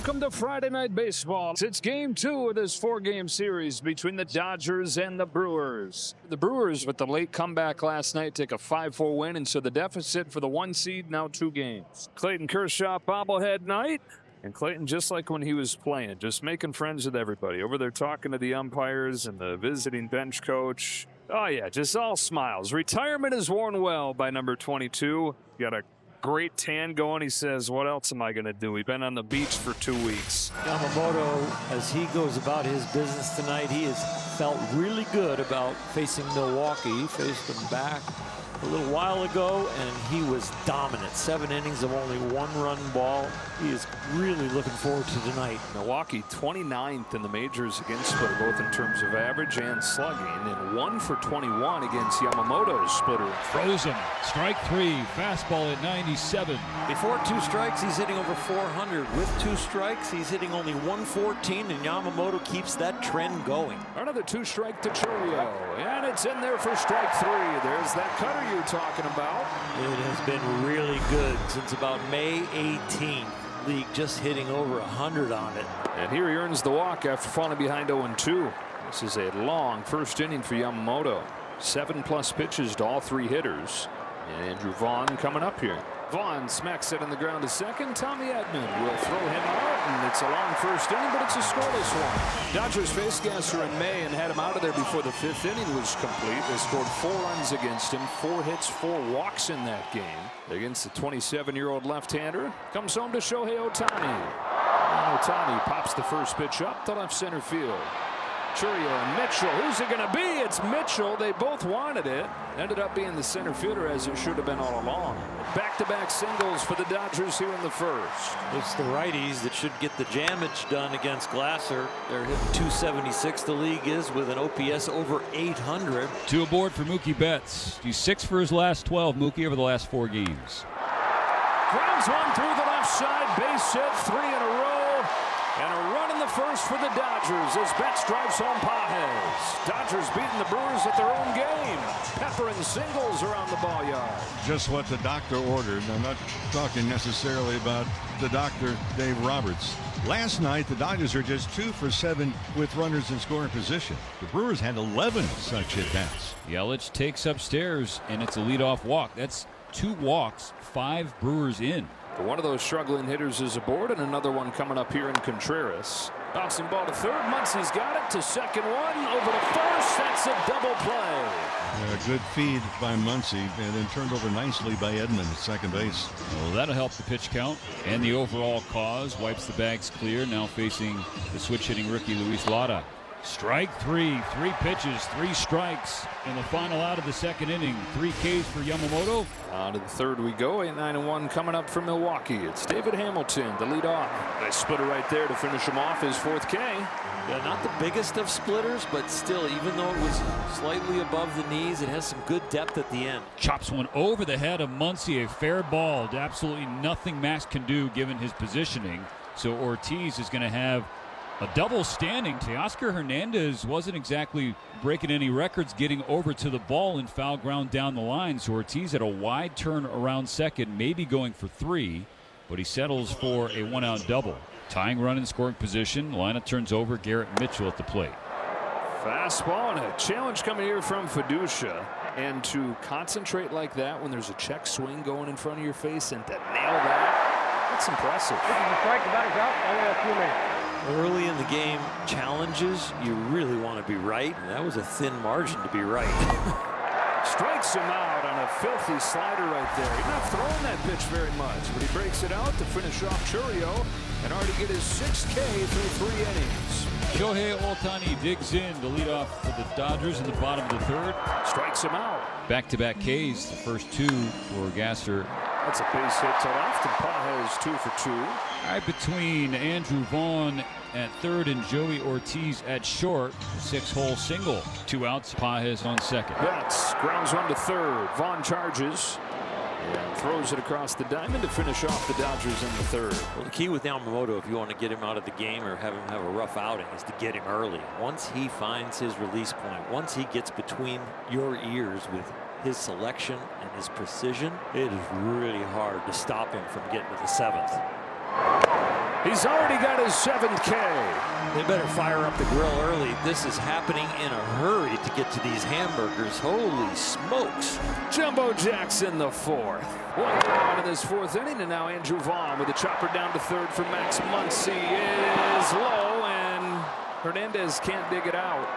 Welcome to Friday Night Baseball. It's game 2 of this 4-game series between the Dodgers and the Brewers. The Brewers, with the late comeback last night, take a 5-4 win, and so the deficit for the 1 seed now 2 games. Clayton Kershaw bobblehead night. And Clayton, just like when he was playing, just making friends with everybody. Over there talking to the umpires and the visiting bench coach. Oh, yeah, just all smiles. Retirement is worn well by number 22. Got a great tan going. He says, what else am I going to do? We've been on the beach for 2 weeks. Yamamoto, as he goes about his business tonight, he has felt really good about facing Milwaukee. He faced them back a little while ago, and he was dominant. 7 innings of only 1-run ball. He is really looking forward to tonight. Milwaukee 29th in the majors against splitter, both in terms of average and slugging, and 1 for 21 against Yamamoto's splitter. Throws him. Strike 3. Fastball at 97. Before 2 strikes, he's hitting over 400. With 2 strikes, he's hitting only 114, and Yamamoto keeps that trend going. Another 2-strike to Churio, and it's in there for strike 3. There's that cutter you're talking about. It has been really good since about May 18th. League just hitting over 100 on it. And here he earns the walk after falling behind 0-2. This is a long first inning for Yamamoto. 7+ pitches to all 3 hitters. And Andrew Vaughn coming up here. Vaughn smacks it on the ground to second. Tommy Edman will throw him out, and it's a long first inning, but it's a scoreless one. Dodgers faced Gasser in May and had him out of there before the 5th inning was complete. They scored 4 runs against him, 4 hits, 4 walks in that game. Against the 27-year-old left-hander, comes home to Shohei Ohtani. And Ohtani pops the first pitch up to left center field. Churio and Mitchell. Who's it going to be? It's Mitchell. They both wanted it. Ended up being the center fielder, as it should have been all along. Back-to-back singles for the Dodgers here in the first. It's the righties that should get the damage done against Glasser. They're hitting 276, the league is, with an OPS over 800. 2 aboard for Mookie Betts. He's 6 for his last 12, Mookie, over the last 4 games. Grounds one through the left side. Base hit, 3 in a row. And a run in the first for the Dodgers as Betts drives home Pages. Dodgers beating the Brewers at their own game. Peppering singles around the ball yard. Just what the doctor ordered. I'm not talking necessarily about the doctor, Dave Roberts. Last night, the Dodgers are just 2 for 7 with runners in scoring position. The Brewers had 11 such at-bats. Yelich takes upstairs, and it's a leadoff walk. That's 2 walks, 5 Brewers in. But one of those struggling hitters is aboard, and another one coming up here in Contreras. Bouncing ball to third. Muncie's got it to second one. Over to first. That's a double play. A good feed by Muncie, and then turned over nicely by Edman at second base. Well, that'll help the pitch count and the overall cause. Wipes the bags clear. Now facing the switch-hitting rookie Luis Lara. Strike 3. 3 pitches, 3 strikes in the final out of the 2nd inning. 3 Ks for Yamamoto. On to the 3rd we go. 8-9-1 coming up for Milwaukee. It's David Hamilton to lead off. Nice splitter right there to finish him off, his 4th K. Yeah, not the biggest of splitters, but still, even though it was slightly above the knees, it has some good depth at the end. Chops one over the head of Muncie. A fair ball. Absolutely nothing Max can do given his positioning. So Ortiz is going to have a double standing. Teoscar Hernandez wasn't exactly breaking any records getting over to the ball in foul ground down the line. So Ortiz had a wide turn around second, maybe going for 3, but he settles for a 1-out double. Tying run in scoring position. Lineup turns over. Garrett Mitchell at the plate. Fastball and a challenge coming here from Fiducia. And to concentrate like that when there's a check swing going in front of your face and to nail that, that's impressive. This is a strike. The batter's out. Only a few minutes. Early in the game, challenges, you really want to be right, and that was a thin margin to be right. Strikes him out on a filthy slider right there. He's not throwing that pitch very much, but he breaks it out to finish off Churio and already get his 6th K through 3 innings. Shohei Ohtani digs in to lead off for the Dodgers in the bottom of the 3rd. Strikes him out. Back-to-back Ks, the first 2 for Gasser. That's a base hit to left, and Pages 2 for 2. Right between Andrew Vaughn at 3rd and Joey Ortiz at short. 6-hole single. 2 outs. Pages on 2nd. Betts grounds one to 3rd. Vaughn charges and throws it across the diamond to finish off the Dodgers in the 3rd. Well, the key with Yamamoto, if you want to get him out of the game or have him have a rough outing, is to get him early. Once he finds his release point, once he gets between your ears with his selection and his precision, it is really hard to stop him from getting to the 7th. He's already got his 7th K. They better fire up the grill early. This is happening in a hurry to get to these hamburgers. Holy smokes. Jumbo Jackson, the 4th. 1 out in this 4th inning, and now Andrew Vaughn with a chopper down to 3rd for Max Muncy is low, and Hernandez can't dig it out.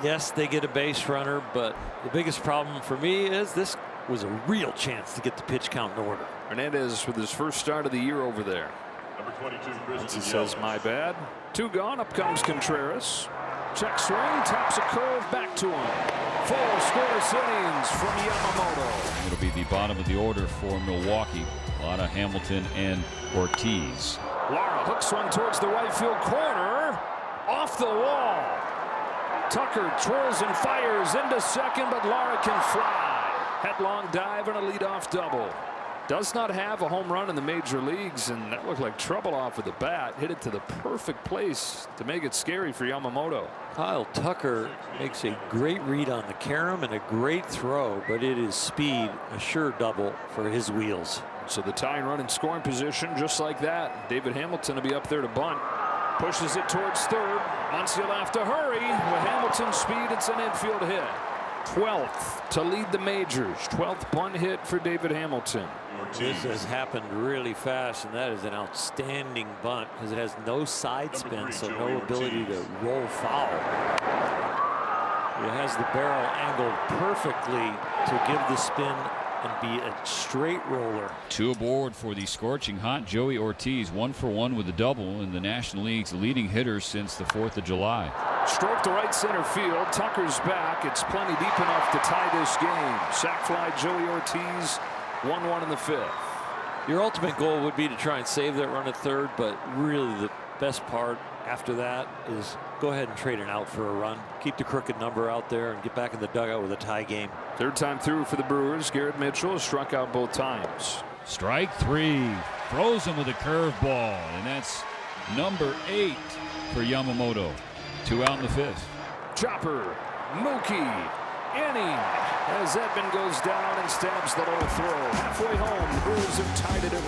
Yes, they get a base runner, but the biggest problem for me is this was a real chance to get the pitch count in order. Hernandez with his first start of the year over there. He says, my bad. 2 gone. Up comes Contreras. Check swing. Taps a curve back to him. 4 scoreless innings from Yamamoto. It'll be the bottom of the order for Milwaukee. A lot of Hamilton and Ortiz. Lara hooks one towards the right field corner. Off the wall. Tucker twirls and fires into second, but Lara can fly. Headlong dive and a leadoff double. Does not have a home run in the major leagues, and that looked like trouble off of the bat. Hit it to the perfect place to make it scary for Yamamoto. Kyle Tucker makes a great read on the carom and a great throw, but it is speed, a sure double for his wheels. So the tying run in scoring position just like that. David Hamilton will be up there to bunt. Pushes it towards 3rd. Muncy will have to hurry. With Hamilton's speed, it's an infield hit. 12th to lead the majors. 12th bunt hit for David Hamilton. This has happened really fast, and that is an outstanding bunt because it has no side spin, so no ability to roll foul. It has the barrel angled perfectly to give the spin and be a straight roller. 2 aboard for the scorching hot Joey Ortiz. 1 for 1 with a double, in the National League's leading hitter since the 4th of July. Stroke to right center field. Tucker's back. It's plenty deep enough to tie this game. Sac fly Joey Ortiz. 1-1 in the 5th. Your ultimate goal would be to try and save that run at 3rd, but really the best part after that is go ahead and trade an out for a run. Keep the crooked number out there and get back in the dugout with a tie game. 3rd time through for the Brewers. Garrett Mitchell has struck out both times. Strike 3. Throws him with a curveball, and that's number 8 for Yamamoto. 2 out in the 5th. Chopper, Mookie, inning as Edman goes down and stabs the low throw. Halfway home, the Brewers have tied it at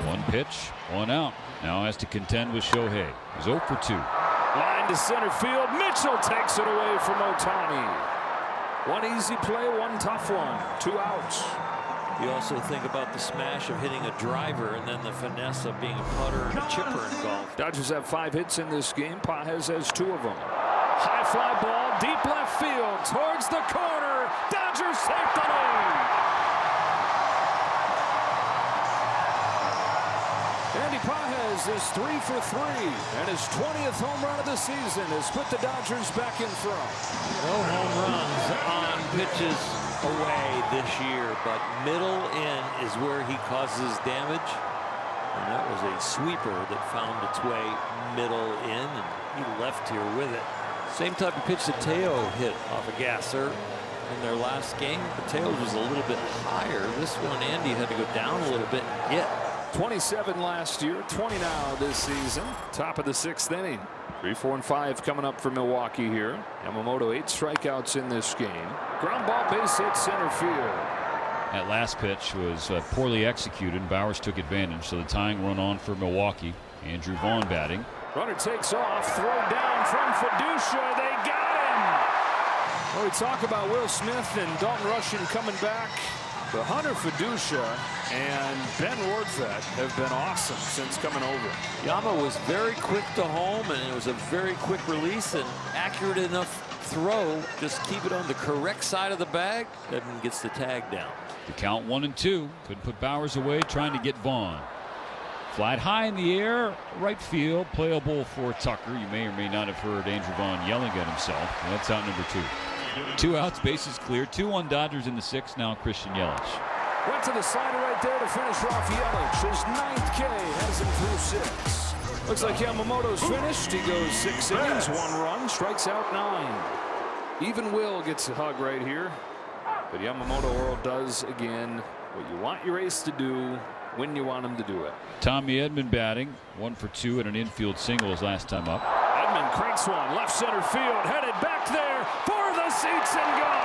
1. 1 pitch, 1 out. Now has to contend with Shohei. He's 0 for 2. Line to center field. Mitchell takes it away from Ohtani. 1 easy play, 1 tough one. 2 outs. You also think about the smash of hitting a driver and then the finesse of being a putter and a chipper in golf. Dodgers have 5 hits in this game. Pages has 2 of them. High fly ball, deep left field, towards the corner. Dodgers take the lead. Andy Pages is 3 for 3, and his 20th home run of the season has put the Dodgers back in front. No home runs on pitches away this year, but middle in is where he causes damage. And that was a sweeper that found its way middle in, and he left here with it. Same type of pitch that Teo hit off a gasser in their last game. But Teo's was a little bit higher. This one, Andy had to go down a little bit and get. 27 last year, 20 now this season. Top of the 6th inning. 3, 4, and 5 coming up for Milwaukee here. Yamamoto 8 strikeouts in this game. Ground ball, base hit, center field. That last pitch was poorly executed, and Bowers took advantage, so the tying run on for Milwaukee. Andrew Vaughn batting. Runner takes off, throw down from Fiducia. They got him. Well, we talk about Will Smith and Dalton Rushing coming back. But Hunter Fiducia and Ben Wardfett have been awesome since coming over. Yama was very quick to home, and it was a very quick release and accurate enough throw. Just keep it on the correct side of the bag. Edman gets the tag down. The count 1-2. Couldn't put Bowers away, trying to get Vaughn. Flied high in the air, right field, playable for Tucker. You may or may not have heard Andrew Vaughn yelling at himself. That's out number 2. 2 outs, bases clear. 2-1 Dodgers in the 6th. Now Christian Yelich. Went to the slider right there to finish off Yelich. His 9th K has him through 6. Looks like Yamamoto's finished. He goes 6 innings, 1 run, strikes out 9. Even Will gets a hug right here. But Yamamoto Earl does again what you want your ace to do when you want him to do it. Tommy Edman batting. 1 for 2 and an infield single his last time up. Edman cranks one left center field, headed back there for the seats and gone.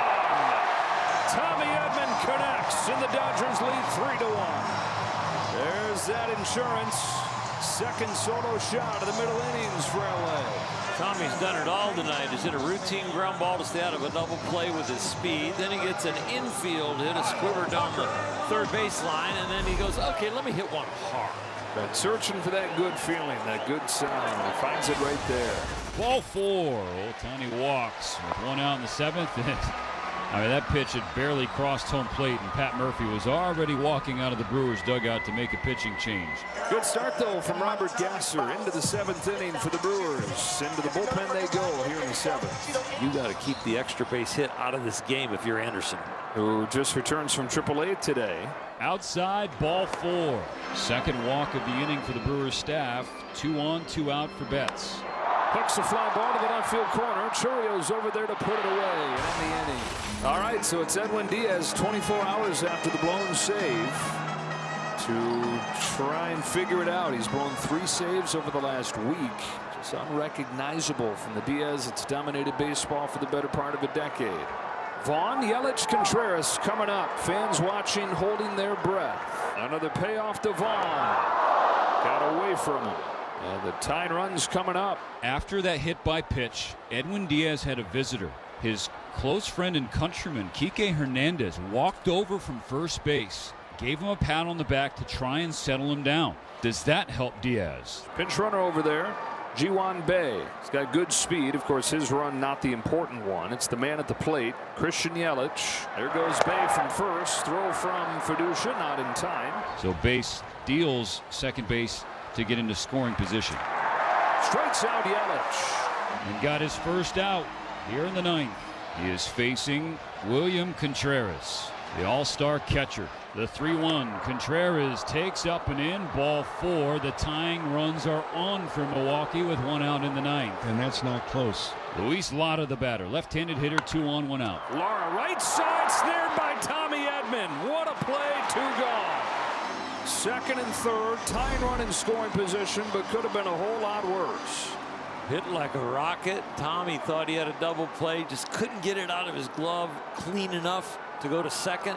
Tommy Edman connects, and the Dodgers lead 3-1. There's that insurance. Second solo shot of the middle innings for LA. Tommy's done it all tonight. He's hit a routine ground ball to stay out of a double play with his speed. Then he gets an infield hit, a squibber down the third baseline, and then he goes, okay, let me hit one hard. But searching for that good feeling, that good sign. He finds it right there. Ball 4. Ohtani walks with 1 out in the 7th. And I mean, that pitch had barely crossed home plate, and Pat Murphy was already walking out of the Brewers dugout to make a pitching change. Good start, though, from Robert Gasser into the 7th inning for the Brewers. Into the bullpen they go here in the 7th. You got to keep the extra base hit out of this game if you're Anderson, who just returns from AAA today. Outside, ball 4. Second walk of the inning for the Brewers staff. 2 on, 2 out for Betts. Hooks a fly ball to the left field corner. Churio's over there to put it away and end the inning. All right, so it's Edwin Diaz 24 hours after the blown save to try and figure it out. He's blown 3 saves over the last week. Just unrecognizable from the Diaz that's dominated baseball for the better part of a decade. Vaughn, Yelich, Contreras coming up. Fans watching, holding their breath. Another payoff to Vaughn. Got away from him. And the tying run's coming up. After that hit by pitch, Edwin Diaz had a visitor. His close friend and countryman, Kike Hernandez, walked over from first base, gave him a pat on the back to try and settle him down. Does that help Diaz? Pinch runner over there. Ji-Hwan Bae. He's got good speed. Of course, his run not the important one. It's the man at the plate, Christian Yelich. There goes Bae from first. Throw from Fiducia, not in time. So Bae steals second base to get into scoring position. Strikes out Yelich. And got his first out here in the 9th. He is facing William Contreras, the all-star catcher. The 3-1. Contreras takes up and in. Ball 4. The tying runs are on for Milwaukee with 1 out in the 9th. And that's not close. Luis Lara, the batter. Left-handed hitter, 2 on, 1 out. Lara right side, snared by Tommy Edman. What a play, 2 gone. Second and third, tying run in scoring position, but could have been a whole lot worse. Hit like a rocket. Tommy thought he had a double play, just couldn't get it out of his glove clean enough to go to second.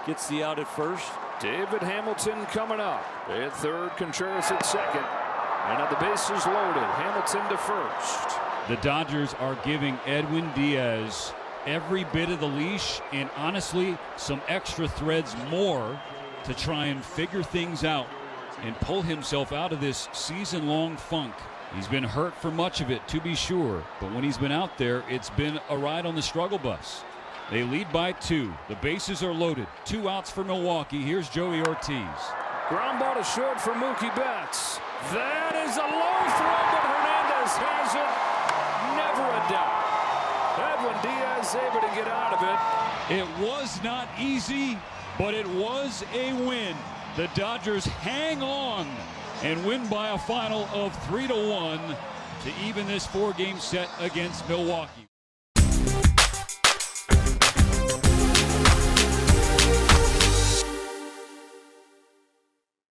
Gets the out at first. David Hamilton coming up. At third, Contreras at second. And now the bases loaded. Hamilton to first. The Dodgers are giving Edwin Diaz every bit of the leash, and honestly, some extra threads more to try and figure things out and pull himself out of this season-long funk. He's been hurt for much of it, to be sure, but when he's been out there, it's been a ride on the struggle bus. They lead by 2. The bases are loaded. 2 outs for Milwaukee. Here's Joey Ortiz. Ground ball to short for Mookie Betts. That is a low throw, but Hernandez has it. Never a doubt. Edwin Diaz able to get out of it. It was not easy, but it was a win. The Dodgers hang on and win by a final of 3-1 to even this 4-game set against Milwaukee.